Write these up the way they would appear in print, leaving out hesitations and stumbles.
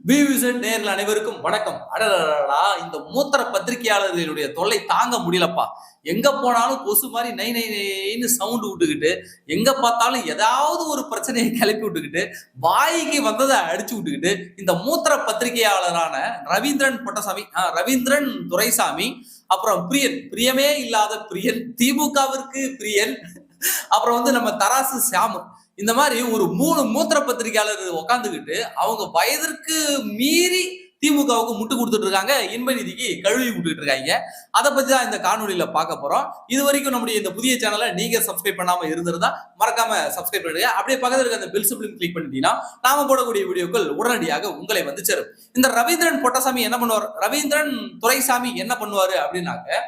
பிவிசன் நேயர்கள் அனைவருக்கும் வணக்கம். அடடா, இந்த மூத்திர பத்திரிகையாளர்களுடைய தொல்லை தாங்க முடியலப்பா. எங்க போனாலும் கொசு மாதிரி நை நை நைன்னு சவுண்ட் விட்டுக்கிட்டு, எங்க பார்த்தாலும் ஏதாவது ஒரு பிரச்சனையை கிளப்பி விட்டுக்கிட்டு, வாய்க்கு வந்ததை அடிச்சு விட்டுக்கிட்டு, இந்த மூத்திர பத்திரிகையாளரான ரவீந்திரன் துரைசாமி, அப்புறம் பிரியமே இல்லாத பிரியன், திமுகவிற்கு பிரியன், அப்புறம் நம்ம தராசு சாமு, இந்த மாதிரி ஒரு 3 மூத்திர பத்திரிகையாளர் உட்காந்துக்கிட்டு அவங்க வயதிற்கு மீறி திமுகவுக்கு முட்டு கொடுத்துட்டு இருக்காங்க, இன்ப நிதிக்கு கழுவி விட்டுட்டு இருக்காங்க. அதை பத்தி தான் இந்த காணொலியில பார்க்க போறோம். இது வரைக்கும் நம்முடைய இந்த புதிய சேனலை நீங்க சப்ஸ்கிரைப் பண்ணாம இருந்திருந்தா மறக்காம சப்ஸ்கிரைப் பண்ணுங்க. அப்படியே பக்கத்துல இருக்க அந்த பெல் சிம்பிளையும் கிளிக் பண்ணிட்டீங்கன்னா நாம போடக்கூடிய வீடியோக்கள் உடனடியாக உங்களை வந்து சேரும். இந்த ரவீந்திரன் பொட்டசாமி என்ன பண்ணுவார், ரவீந்திரன் துரைசாமி என்ன பண்ணுவாரு அப்படின்னாக்க,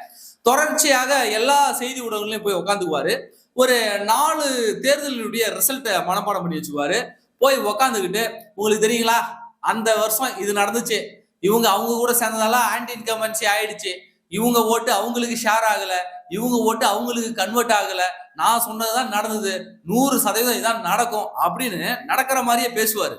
தொடர்ச்சியாக எல்லா செய்தி ஊடகங்களையும் போய் உட்காந்துக்குவாரு. ஒரு 4 தேர்தலுடைய ரிசல்ட்டை மனப்பாடம் பண்ணி வச்சுக்குவாரு. போய் உக்காந்துக்கிட்டு, உங்களுக்கு தெரியுங்களா, அந்த வருஷம் இது நடந்துச்சு, அவங்க கூட சேர்ந்ததால ஆன்டி இன்கம்பன்சி ஆயிடுச்சு, இவங்க ஓட்டு அவங்களுக்கு ஷேர் ஆகல, இவங்க ஓட்டு அவங்களுக்கு கன்வெர்ட் ஆகல, நான் சொன்னதுதான் நடந்தது, 100% இதான் நடக்கும் அப்படின்னு நடக்கிற மாதிரியே பேசுவாரு.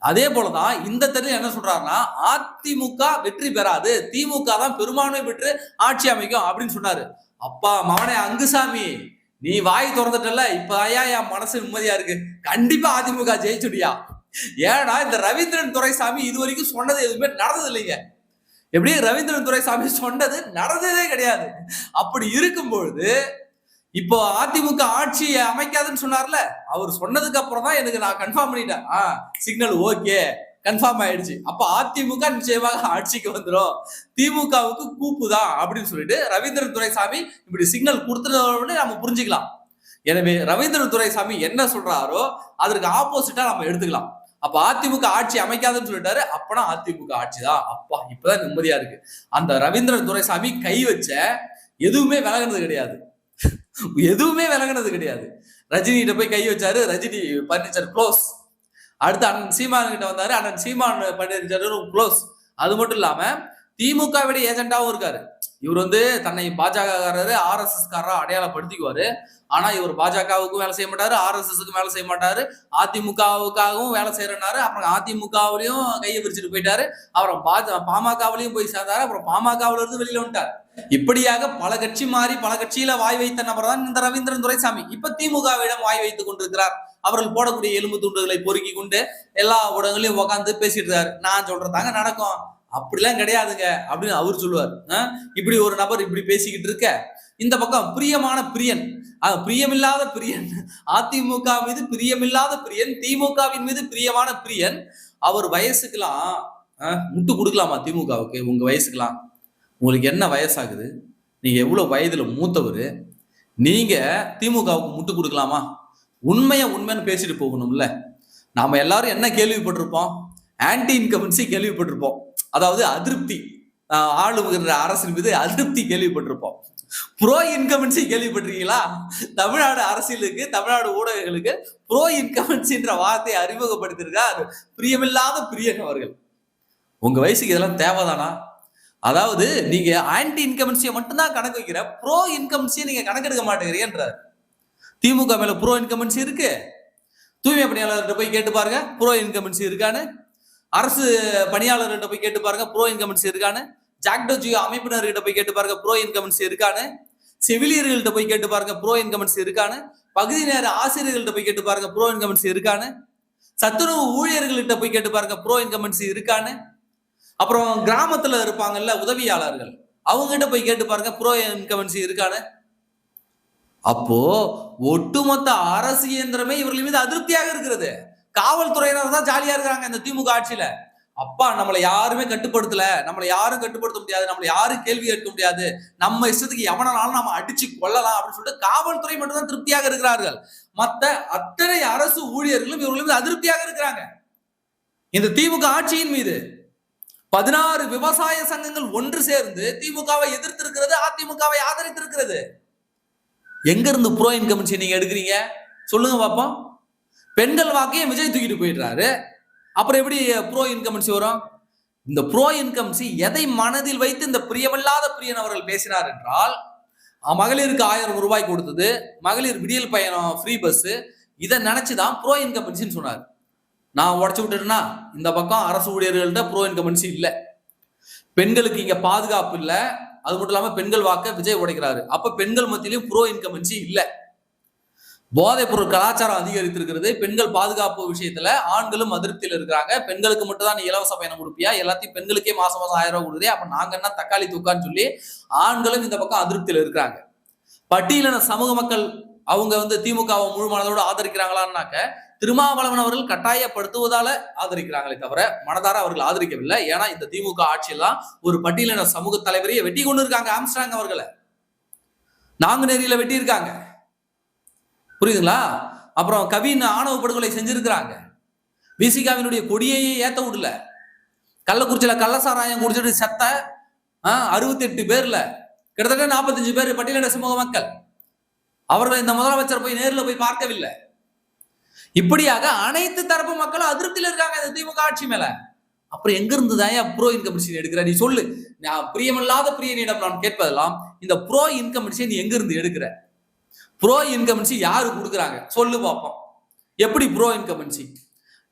அதே போலதான் இந்த தேர்தல் என்ன சொல்றாருன்னா, அதிமுக வெற்றி பெறாது, திமுக தான் பெரும்பான்மை பெற்று ஆட்சி அமைக்கும் அப்படின்னு சொன்னாரு. அப்பா மவனே அங்குசாமி, நீ வாய் திறந்துட்டல, இப்ப ஐயா என் மனசு நிம்மதியா இருக்கு. கண்டிப்பா அதிமுக ஜெயிச்சுடியா. ஏன்னா இந்த ரவீந்திரன் துரைசாமி இது வரைக்கும் சொன்னது எதுவுமே நடந்தது இல்லைங்க. எப்படி ரவீந்திரன் துரைசாமி சொன்னது நடந்ததே கிடையாது. அப்படி இருக்கும்பொழுது இப்போ அதிமுக ஆட்சி அமைக்காதுன்னு சொன்னார்ல, அவர் சொன்னதுக்கு அப்புறம் தான் எனக்கு நான் கன்ஃபார்ம் பண்ணிட்டேன். சிக்னல் ஓகே, கன்ஃபார்ம் ஆயிடுச்சு. அப்ப அதிமுக நிச்சயமாக ஆட்சிக்கு வந்துடும், திமுகவுக்கு கூப்பு தான் அப்படின்னு சொல்லிட்டு ரவீந்திரன் துரைசாமி இப்படி சிக்னல் கொடுத்துறத நம்ம புரிஞ்சுக்கலாம். எனவே ரவீந்திரன் துரைசாமி என்ன சொல்றாரோ அதற்கு ஆப்போசிட்டா நம்ம எடுத்துக்கலாம். அப்ப அதிமுக ஆட்சி அமைக்காதுன்னு சொல்லிட்டாரு, அப்பனா அதிமுக ஆட்சி தான். அப்பா இப்பதான் நிம்மதியா இருக்கு. அந்த ரவீந்திரன் துரைசாமி கை வச்ச எதுவுமே விலகினது கிடையாது, எதுவுமே விலகினது கிடையாது. ரஜினி கிட்ட போய் கை வச்சாரு, ரஜினி பர்னிச்சர் க்ளோஸ். அடுத்து அண்ணன் சீமான் கிட்ட வந்தாரு, அண்ணன் சீமான் பண்ணிருக்காரு க்ளோஸ். அது மட்டும் இல்லாம திமுகவுடைய ஏஜெண்டாவும் இருக்காரு. இவர் தன்னை பாஜகக்காரரு, ஆர்எஸ்எஸ் காரரா அடையாளப்படுத்திக்குவாரு. ஆனா இவர் பாஜகவுக்கும் வேலை செய்ய மாட்டாரு, ஆர்எஸ்எஸ்க்கும் வேலை செய்ய மாட்டாரு, அதிமுகவுக்காகவும் வேலை செய்யறனாரு. அப்புறம் அதிமுகவிலையும் கையை விரிச்சுட்டு போயிட்டாரு. அப்புறம் பாமகவிலையும் போய் சேர்ந்தாரு. அப்புறம் பாமகவில இருந்து வெளியில வந்துட்டார். இப்படியாக பல கட்சி மாறி பல கட்சியில வாய் வைத்த நபர் தான் இந்த ரவீந்திரன் துரைசாமி. இப்ப திமுகவிடம் வாய் வைத்துக் கொண்டிருக்கிறார். அவர்கள் போடக்கூடிய எலும்பு துண்டுகளை பொறுக்கி கொண்டு எல்லா ஊடகங்களையும் உட்காந்து பேசிட்டு இருக்காரு. நான் சொல்றதாங்க நடக்கும், அப்படிலாம் கிடையாதுங்க அப்படின்னு அவர் சொல்லுவார். இப்படி ஒரு நபர் இப்படி பேசிக்கிட்டு இருக்க, இந்த பக்கம் பிரியமான பிரியன், பிரியமில்லாத பிரியன், அதிமுக மீது பிரியமில்லாத பிரியன், திமுகவின் மீது பிரியமான பிரியன், அவர் வயசுக்கெல்லாம் முட்டு கொடுக்கலாமா திமுகவுக்கு? உங்க வயசுக்கெல்லாம் உங்களுக்கு என்ன வயசாகுது, நீங்க எவ்வளவு வயதுல மூத்தவர், நீங்க திமுகவுக்கு முட்டு கொடுக்கலாமா? உண்மைன்னு பேசிட்டு போகணும்ல. நாம எல்லாரும் என்ன கேள்விப்பட்டிருப்போம், ஆன்டி இன்கம்பன்சி கேள்விப்பட்டிருப்போம், அதாவது அதிருப்தி, ஆளுகிற அரசின் மீது அதிருப்தி கேள்விப்பட்டிருப்போம். ப்ரோ இன்கம்பன்சி கேள்விப்பட்டிருக்கீங்களா? தமிழ்நாடு அரசியலுக்கு, தமிழ்நாடு ஊடகங்களுக்கு ப்ரோ இன்கம்பன்சின்ற வார்த்தையை அறிமுகப்படுத்தியிருக்கார் பிரியமில்லாத பிரியன் அவர்கள். உங்க வயசுக்கு இதெல்லாம் தேவைதானா? அதாவது நீங்க ஆன்டி இன்கம்பன்சியை மட்டும்தான் கணக்கு வைக்கிற, ப்ரோ இன்கம்பன்சியை நீங்க கணக்கெடுக்க மாட்டேங்கிறீங்கன்றார். திமுக மேல ப்ரோ இன்கம்பன்சி இருக்கு. தூய்மை பணியாளர்கிட்ட போய் கேட்டு பாருங்க ப்ரோ இன்கம்பன்சி இருக்கான்னு. அரசு பணியாளர்கிட்ட போய் கேட்டு பாருங்க ப்ரோ இன்கம்பன்சி இருக்கான்னு. ஜாக்டோ ஜியோ அமைப்பினர்கிட்ட போய் கேட்டு பாருங்க ப்ரோ இன்கம்பன்சி இருக்கான்னு. செவிலியர்கள்ட்ட போய் கேட்டு பாருங்க ப்ரோ இன்கம்பன்சி இருக்கான்னு. பகுதி நேர ஆசிரியர்கள்ட்ட போய் கேட்டு பாருங்க ப்ரோ இன்கம்பன்சி இருக்கான்னு. சத்துணவு ஊழியர்கள்ட்ட போய் கேட்டு பாருங்க ப்ரோ இன்கம்பன்சி இருக்கான்னு. அப்புறம் கிராமத்துல இருப்பாங்கல்ல உதவியாளர்கள், அவங்க கிட்ட போய் கேட்டு பாருங்க ப்ரோ இன்கம்பன்சி இருக்கான்னு. அப்போ ஒட்டுமொத்த அரசு இயந்திரமே இவர்கள் மீது அதிருப்தியாக இருக்கிறது. காவல்துறையினர் தான் ஜாலியா இருக்கிறாங்க இந்த திமுக ஆட்சியில. அப்பா நம்மளை யாருமே கட்டுப்படுத்தல, நம்மளை யாரும் கட்டுப்படுத்த முடியாது, நம்மளை யாரும் கேள்வி கேட்க முடியாது, நம்ம இஷ்டத்துக்கு எவனாலும் நம்ம அடிச்சு கொள்ளலாம் அப்படின்னு சொல்லிட்டு காவல்துறை மட்டும் தான் திருப்தியாக இருக்கிறார்கள். மத்த அத்தனை அரசு ஊழியர்களும் இவர்கள் மீது அதிருப்தியாக இருக்கிறாங்க இந்த திமுக ஆட்சியின் மீது. 16 விவசாய சங்கங்கள் ஒன்று சேர்ந்து திமுகவை எதிர்த்திருக்கிறது, அதிமுகவை ஆதரித்திருக்கிறது. எங்க இருந்து ப்ரோ இன்கம்பன்சி நீங்க எடுக்கிறீங்க சொல்லுங்க பாப்போம். பெண்கள் வாக்கையும் விஜய் தூக்கிட்டு போயிடுறாரு, அப்புறம் எப்படி ப்ரோ இன்கம்பன்சி வரும்? இந்த ப்ரோ இன்கம்பன்சி எதை மனதில் வைத்து இந்த பிரியமில்லாத பிரியன் அவர்கள் பேசினார் என்றால், மகளிருக்கு 1000 ரூபாய் கொடுத்தது, மகளிர் விடியல் பயணம் ஃப்ரீ பஸ், இதை நினைச்சுதான் ப்ரோ இன்கம்பன்சின்னு சொன்னார். நான் உடச்சு விட்டுட்டேன்னா இந்த பக்கம் அரசு ஊழியர்கள்ட்ட ப்ரோ இன்கம்பன்சி இல்ல, பெண்களுக்கு இங்க பாதுகாப்பு இல்ல, அது மட்டும் இல்லாம பெண்கள் வாக்க விஜய் உடைக்கிறாரு. அப்ப பெண்கள் மத்தியிலும் ப்ரோ இன்கம்பன்சி இல்ல. போதைப் பொருள் கலாச்சாரம் அதிகரித்திருக்கிறது. பெண்கள் பாதுகாப்பு விஷயத்துல ஆண்களும் அதிருப்தியில் இருக்கிறாங்க. பெண்களுக்கு மட்டும் தான் நீ இலவச பயணம் கொடுப்பியா, எல்லாத்தையும் பெண்களுக்கே மாசம் மாசம் 1000 ரூபாய் கொடுக்குறியா, அப்ப நாங்க என்ன தக்காளி தூக்கான்னு சொல்லி ஆண்களும் இந்த பக்கம் அதிருப்தியில் இருக்கிறாங்க. பட்டியலின சமூக மக்கள் அவங்க திமுகவை முழு மனதோடு ஆதரிக்கிறாங்களான்னாக்க திருமாவளவன் அவர்கள் கட்டாயப்படுத்துவதால ஆதரிக்கிறாங்களே தவிர மனதார அவர்கள் ஆதரிக்கவில்லை. ஏன்னா இந்த திமுக ஆட்சியெல்லாம் ஒரு பட்டியலின சமூக தலைவரையே வெட்டி கொண்டு இருக்காங்க. ஆம்ஸ்ட்ராங் அவர்களை நாங்குநேரியில வெட்டி இருக்காங்க, புரியுதுங்களா? அப்புறம் கவின் ஆணவ படுகொலை செஞ்சிருக்கிறாங்க. விசிகாவினுடைய கொடியையே ஏத்த விடல. கள்ளக்குறிச்சியில கள்ளசாராயம் குடிச்சிட்டு செத்த 68 பேர்ல கிட்டத்தட்ட 45 பேர் பட்டியலின சமூக மக்கள். அவர்கள் இந்த முதலமைச்சர் போய் நேரில் போய் பார்க்கவில்லை. இப்படியாக அனைத்து தரப்பு மக்களும் அதிருப்தியில் இருக்காங்க இந்த திமுக ஆட்சி மேல. அப்புறம் எங்க இருந்து தான் ப்ரோ இன்கம்பன்சி எடுக்கிற? நீ சொல்லு. நான் பிரியமில்லாத பிரியனிடம் நான் கேட்பதெல்லாம் இந்த ப்ரோ இன்கம்பன்சி நீ எங்க இருந்து எடுக்கிற? ப்ரோ இன்கம்பன்சி யாரு கொடுக்குறாங்க சொல்லு பார்ப்போம். எப்படி ப்ரோ இன்கம்பன்சி?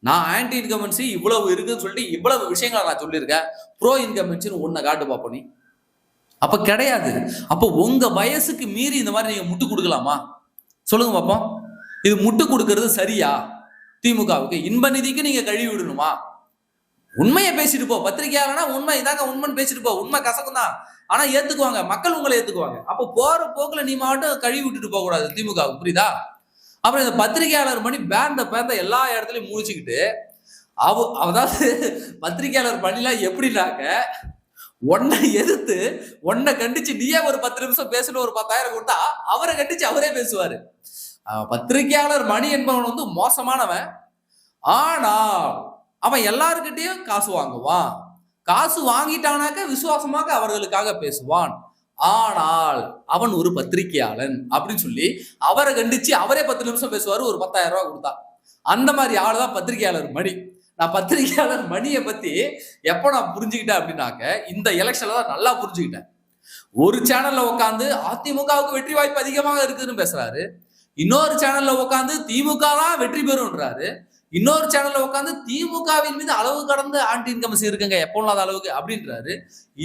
நான் ஆன்டி இன்கம்பன்சி இவ்வளவு இருக்குன்னு சொல்லிட்டு இவ்வளவு விஷயங்களை நான் சொல்லியிருக்கேன். ப்ரோ இன்கம்பன்சின்னு ஒன்ன காட்டு பார்ப்போம். நீ அப்ப கிடையாது. அப்ப உங்க வயசுக்கு மீறி இந்த மாதிரி நீங்க முட்டு கொடுக்கலாமா? சொல்லுங்க பார்ப்போம். இது முட்டு கொடுக்கறது சரியா? திமுகவுக்கு இன்ப நிதிக்கு நீங்க கழுவி விடணுமா? உண்மையை பேசிட்டு போ. பத்திரிகையாளனா உண்மை இதாங்க உண்மைன்னு பேசிட்டு போ. உண்மை கசக்கும் தான், ஆனா ஏத்துக்குவாங்க, மக்கள் உங்களை ஏத்துக்குவாங்க. அப்ப போற போக்குல நீ மட்டும் கழுவி விட்டுட்டு போக கூடாது திமுகவுக்கு, புரியுதா? அப்புறம் இந்த பத்திரிகையாளர் மணி பேந்த எல்லா இடத்துலயும் முடிச்சுக்கிட்டு அதாவது பத்திரிகையாளர் பணிலாம் எப்படின்னாக்க உன்னை எதிர்த்து உன்னை கண்டிச்சு நீயே ஒரு 10 நிமிஷம் பேசணும், ஒரு 10,000 கொடுத்தா அவரை கண்டிச்சு அவரே பேசுவாரு. பத்திரிகையாளர் மணி என்பவன் மோசமானவன். ஆனா அவன் எல்லாருக்கிட்டையும் காசு வாங்குவான். காசு வாங்கிட்டானாக்க விசுவாசமாக அவர்களுக்காக பேசுவான். ஆனால் அவன் ஒரு பத்திரிகையாளன் அப்படின்னு சொல்லி அவரை கண்டிச்சு அவரே 10 நிமிஷம் பேசுவாரு, ஒரு 10,000 ரூபாய் கொடுத்தா. அந்த மாதிரி ஆளுதான் பத்திரிகையாளர் மணி. நான் பத்திரிகையாளர் மணியை பத்தி எப்ப நான் புரிஞ்சுக்கிட்டேன் அப்படின்னாக்க இந்த எலெக்ஷன்ல தான் நல்லா புரிஞ்சுக்கிட்டேன். ஒரு சேனல்ல உட்காந்து அதிமுகவுக்கு வெற்றி வாய்ப்பு அதிகமாக இருக்குதுன்னு பேசுறாரு, இன்னொரு சேனல்ல உட்காந்து திமுக தான் வெற்றி பெறும்ன்றாரு, இன்னொரு சேனல்ல உட்காந்து திமுகவின் மீது அளவு கடந்த ஆன்டி இன்கம்பன்சி இருக்குங்க எப்போ இல்லாத அளவுக்கு அப்படின்றாரு,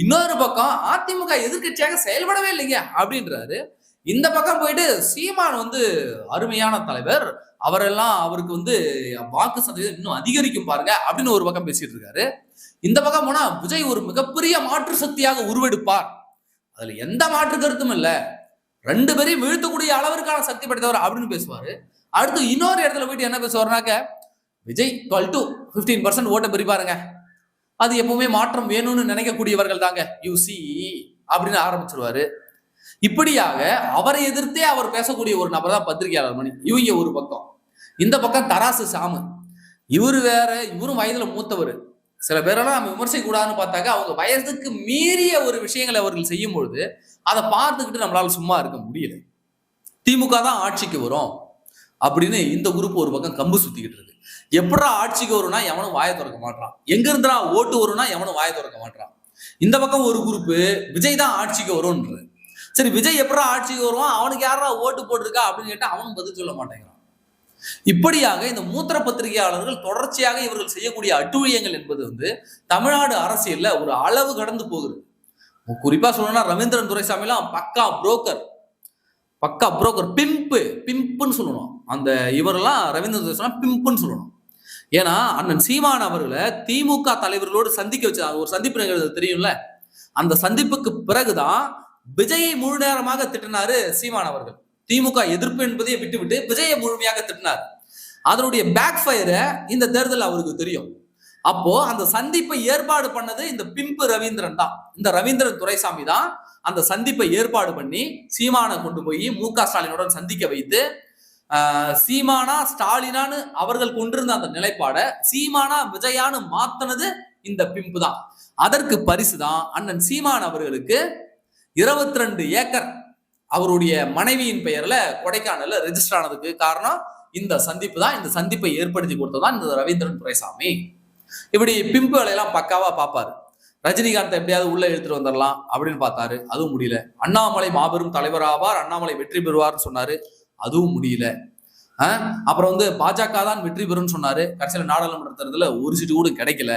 இன்னொரு பக்கம் அதிமுக எதிர்கட்சியாக செயல்படவே இல்லைங்க அப்படின்றாரு. இந்த பக்கம் போயிட்டு சீமான் அருமையான தலைவர், அவரெல்லாம் அவருக்கு வாக்கு சதவீதம் இன்னும் அதிகரிக்கும் பாருங்க அப்படின்னு ஒரு பக்கம் பேசிட்டு இருக்காரு. இந்த பக்கம் போனா விஜய் ஒரு மிகப்பெரிய மாற்று சக்தியாக உருவெடுப்பார், அதுல எந்த மாற்று கருத்தும் இல்ல, 2 பேரையும் வீழ்த்தக்கூடிய அளவிற்கான சக்தி படைத்தவர் அப்படின்னு பேசுவாரு. அடுத்து இன்னொரு இடத்துல போயிட்டு என்ன பேசுவாருனாக்க விஜய் 12 to 15% ஓட்டை பெறிப்பாருங்க, அது எப்பவுமே மாற்றம் வேணும்னு நினைக்கக்கூடியவர்கள் தாங்க யூசி அப்படின்னு ஆரம்பிச்சிருவாரு. இப்படியாக அவரை எதிர்த்தே அவர் பேசக்கூடிய ஒரு நபர் தான் பத்திரிகையாளர் மணி. இவங்க ஒரு பக்கம், இந்த பக்கம் தராசு சாமு, இவரு வேற, இவரும் வயதுல மூத்தவர். சில பேரெல்லாம் நம்ம விமர்சிக்க கூடாதுன்னு பார்த்தாக்க அவங்க வயதுக்கு மீறிய ஒரு விஷயங்களை அவர்கள் செய்யும் பொழுது அதை பார்த்துக்கிட்டு நம்மளால சும்மா இருக்க முடியல. திமுக தான் ஆட்சிக்கு வரும் அப்படின்னு இந்த குரூப் ஒரு பக்கம் கம்பு சுத்திக்கிட்டு இருக்கு. எப்படா ஆட்சிக்கு வரும்னா எவனும் வாயை திறக்க மாட்டான், எங்க இருந்தா ஓட்டு வரும்னா எவனும் வாயை திறக்க மாட்டான். இந்த பக்கம் ஒரு குரூப் விஜய் தான் ஆட்சிக்கு வரும்ன்றது. சரி, விஜய் எப்படா ஆட்சிக்கு வருவான், அவனுக்கு யாரா ஓட்டு போட்டிருக்கா அப்படின்னு கேட்டா அவனும் பதில் சொல்ல மாட்டேங்கிறான். இப்படியாக இந்த மூத்திர பத்திரிகையாளர்கள் தொடர்ச்சியாக இவர்கள் செய்யக்கூடிய அட்டூழியங்கள் என்பது தமிழ்நாடு அரசியல்ல ஒரு அளவு கடந்து போகுது. குறிப்பா சொல்லணும்னா ரவீந்திரன் துரைசாமி எல்லாம் பக்கா புரோக்கர், பிம்புன்னு சொல்லணும். அந்த இவரெல்லாம் ரவீந்திரன் துரைசாமி பிம்புன்னு சொல்லணும். ஏன்னா அண்ணன் சீமான் அவர்களை திமுக தலைவர்களோடு சந்திக்க வச்ச ஒரு சந்திப்பு நிகழ்வு தெரியும்ல, அந்த சந்திப்புக்கு பிறகுதான் விஜயை முழு நேரமாக திட்டினாரு சீமான் அவர்கள். திமுக எதிர்ப்பு என்பதையே விட்டுவிட்டு விஜயை முழுமையாக திட்டினார். அதனுடைய பேக் ஃபயரை இந்த தேர்தல் அவருக்கு தெரியும். அப்போ அந்த சந்திப்பை ஏற்பாடு பண்ணது இந்த பிம்பு ரவீந்திரன் தான். இந்த ரவீந்திரன் துரைசாமி தான் அந்த சந்திப்பை ஏற்பாடு பண்ணி சீமானை கொண்டு போய் மு.க. ஸ்டாலினுடன் சந்திக்க வைத்து சீமானா ஸ்டாலினான்னு அவர்கள் கொண்டிருந்த அந்த நிலைப்பாட சீமானா விஜயான்னு மாத்தினது இந்த பிம்பு தான். அதற்கு பரிசு தான் அண்ணன் சீமான் அவர்களுக்கு 22 ஏக்கர் அவருடைய மனைவியின் பெயர்ல கொடைக்கானல்ல ரெஜிஸ்டர் ஆனதுக்கு காரணம் இந்த சந்திப்பு தான். இந்த சந்திப்பை ஏற்படுத்தி கொடுத்ததான் இந்த ரவீந்திரன் துரைசாமி. இப்படி பிம்பு வேலையெல்லாம் பக்காவா பார்ப்பாரு. ரஜினிகாந்த் எப்படியாவது உள்ள எடுத்துட்டு வந்துடலாம் அப்படின்னு பார்த்தாரு, அதுவும் முடியல. அண்ணாமலை மாபெரும் தலைவர் ஆவார், அண்ணாமலை வெற்றி பெறுவார்னு சொன்னாரு, அதுவும் முடியல. அப்புறம் வந்து பாஜக தான் வெற்றி பெறும்னு சொன்னாரு. கடைசியில நாடாளுமன்ற தேர்தல ஒரு சீட்டு கூட கிடைக்கல.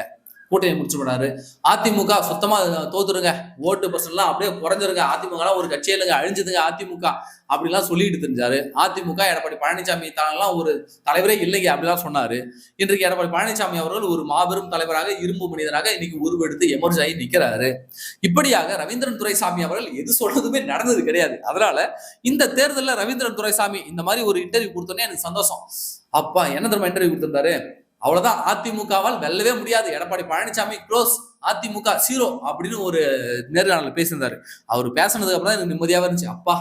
கூட்டணி முடிச்சு விடாரு. அதிமுக சுத்தமா தோத்துருங்க, ஓட்டு பர்சன்ட்லாம் அப்படியே குறைஞ்சிருங்க, அதிமுக ஒரு கட்சியே இல்லைங்க, அழிஞ்சதுங்க அதிமுக அப்படிலாம் சொல்லிட்டு தெரிஞ்சாரு. அதிமுக எடப்பாடி பழனிசாமி தானெல்லாம் ஒரு தலைவரே இல்லைங்க அப்படிலாம் சொன்னாரு. இன்றைக்கு எடப்பாடி பழனிசாமி அவர்கள் ஒரு மாபெரும் தலைவராக, இரும்பு மனிதராக இன்னைக்கு உருவெடுத்து எமர்ஜ் ஆகி நிக்கிறாரு. இப்படியாக ரவீந்திரன் துரைசாமி அவர்கள் எது சொல்றதுமே நடந்தது கிடையாது. அதனால இந்த தேர்தலில் ரவீந்திரன் துரைசாமி இந்த மாதிரி ஒரு இன்டர்வியூ கொடுத்தோன்னே எனக்கு சந்தோஷம். அப்பா என்ன தெரியுமா இன்டர்வியூ கொடுத்திருந்தாரு, அவ்வளவுதான், அதிமுகவால் வெல்லவே முடியாது, எடப்பாடி பழனிசாமி க்ளோஸ், அதிமுக 0 அப்படின்னு ஒரு நேர்காணல பேசியிருந்தாரு. அவர் பேசினதுக்கு அப்புறம் தான் எனக்கு நிம்மதியாவே இருந்துச்சு. அப்பா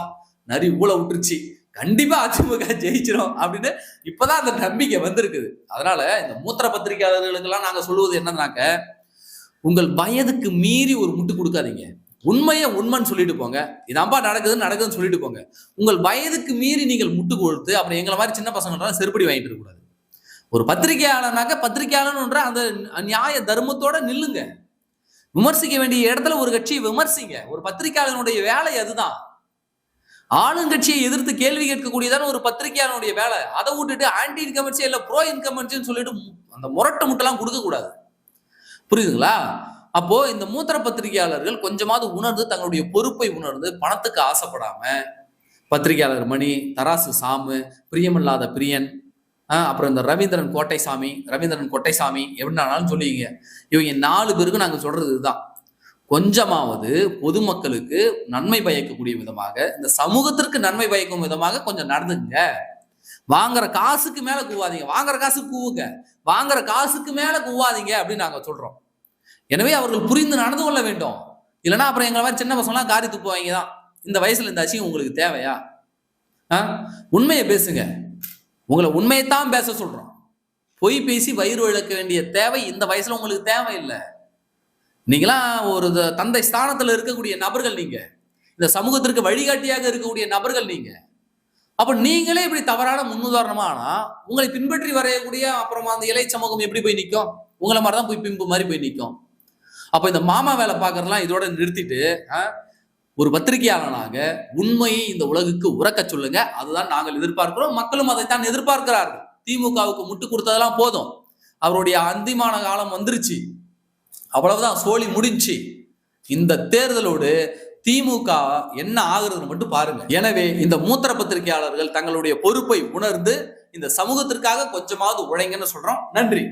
நரி ஊழ விட்டுருச்சு, கண்டிப்பா அதிமுக ஜெயிச்சிடும் அப்படின்னு இப்பதான் அந்த நம்பிக்கை வந்திருக்குது. அதனால இந்த மூத்திர பத்திரிகையாளர்களுக்கு எல்லாம் நாங்க சொல்லுவது என்னன்னாக்க, உங்கள் வயதுக்கு மீறி ஒரு முட்டு கொடுக்காதீங்க. உண்மையை உண்மைன்னு சொல்லிட்டு போங்க. இதாம்பா நடக்குதுன்னு சொல்லிட்டு போங்க. உங்கள் வயதுக்கு மீறி நீங்கள் முட்டு கொடுத்து அப்புறம் எங்களை மாதிரி சின்ன பசங்க செருப்படி வாங்கிட்டு இருக்க கூடாது. ஒரு பத்திரிகையாளனாக்க பத்திரிகையாளன்ற அந்த நியாய தர்மத்தோட நில்லுங்க. விமர்சிக்க வேண்டிய இடத்துல ஒரு கட்சியை விமர்சிங்க. ஒரு பத்திரிகையாளனுடைய வேலை அதுதான். ஆளுங்கட்சியை எதிர்த்து கேள்வி கேட்கக்கூடியதான ஒரு பத்திரிகையாளனுடைய வேலை. அதை விட்டுட்டு ஆன்டி இன்கம்பன்சி இல்ல ப்ரோ இன்கம்பன்சின்னு சொல்லிட்டு அந்த முரட்ட முட்டெல்லாம் கொடுக்க கூடாது. புரியுதுங்களா? அப்போ இந்த மூத்திர பத்திரிகையாளர்கள் கொஞ்சமாவது உணர்ந்து, தங்களுடைய பொறுப்பை உணர்ந்து, பணத்துக்கு ஆசைப்படாம, பத்திரிகையாளர் மணி, தராசு சாமு, பிரியமில்லாத பிரியன், அப்புறம் இந்த ரவீந்திரன் கொட்டைசாமி எப்படின்னாலும் சொல்லிங்க. இவங்க 4 பேருக்கும் நாங்க சொல்றது இதுதான். கொஞ்சமாவது பொதுமக்களுக்கு நன்மை பயக்கக்கூடிய விதமாக, இந்த சமூகத்திற்கு நன்மை பயக்கும் விதமாக கொஞ்சம் நடந்துங்க. வாங்குற காசுக்கு மேல கூவாதீங்க. வாங்குற காசுக்கு கூவுங்க, வாங்குற காசுக்கு மேல கூவாதீங்க அப்படின்னு நாங்க சொல்றோம். எனவே அவர்கள் புரிந்து நடந்து கொள்ள வேண்டும். இல்லைன்னா அப்புறம் எங்களை மாதிரி சின்ன பசங்களாம் காரி துப்புவாங்க தான். இந்த வயசுல இந்த அசிங்கம் உங்களுக்கு தேவையா? உண்மையை பேசுங்க. உங்களை உண்மையைத்தான் பேச சொல்றோம். பொய் பேசி வயிறு இழக்க வேண்டிய தேவை இந்த வயசுல உங்களுக்கு தேவையில்லை. நீங்களாம் ஒரு தந்தை ஸ்தானத்துல இருக்கக்கூடிய நபர்கள், நீங்க இந்த சமூகத்திற்கு வழிகாட்டியாக இருக்கக்கூடிய நபர்கள் நீங்க. அப்ப நீங்களே இப்படி தவறான முன்னுதாரணமா ஆனா உங்களை பின்பற்றி வரையக்கூடிய அப்புறமா அந்த இலை சமூகம் எப்படி போய் நிற்கும்? உங்களை மாதிரிதான் போய் பிம்பு மாதிரி போய் நிற்கும். அப்ப இந்த மாமா வேலை பார்க்கறதுலாம் இதோட நிறுத்திட்டு ஒரு பத்திரிகையாளனாக உண்மையை இந்த உலகுக்கு உறக்க சொல்லுங்க. அதுதான் நாங்கள் எதிர்பார்க்கிறோம். மக்களும் அதைத்தான் எதிர்பார்க்கிறார்கள். திமுகவுக்கு முட்டு கொடுத்ததெல்லாம் போதும். அவருடைய அந்திமான காலம் வந்துருச்சு. அவ்வளவுதான், சோழி முடிஞ்சு. இந்த தேர்தலோடு திமுக என்ன ஆகுறதுன்னு மட்டும் பாருங்க. எனவே இந்த மூத்திர பத்திரிகையாளர்கள் தங்களுடைய பொறுப்பை உணர்ந்து இந்த சமூகத்திற்காக கொஞ்சமாவது உழைங்கன்னு சொல்றோம். நன்றி.